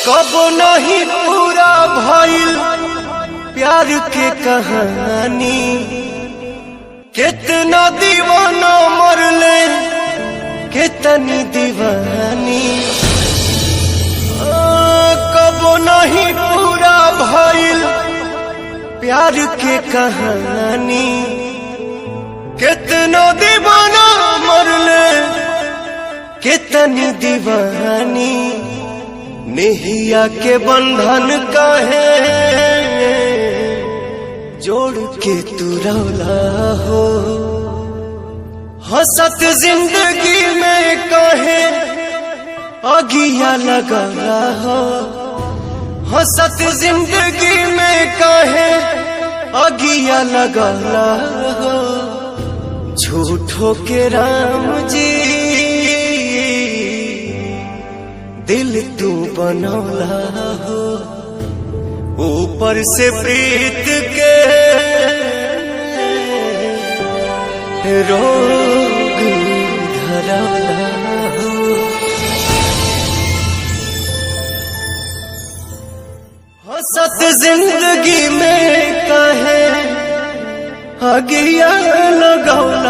कब नहीं पूरा भइल प्यार के कहानी, कितना दीवाना मरले कितनी दीवानी। कब नहीं पूरा भइल प्यार के कहानी, कितना दीवाना मरले कितनी दीवानी। नेहिया के बंधन काहे जोड़ के तू रौला हो, हंसत जिंदगी में काहे अगिया लगा हो। हंसत जिंदगी में काहे अगिया लगा हो। झूठो के राम जी दिल तू बनौला हो, ऊपर से प्रीत के रोग धरौला हो। हंसत जिंदगी में काहे अगिया लगौला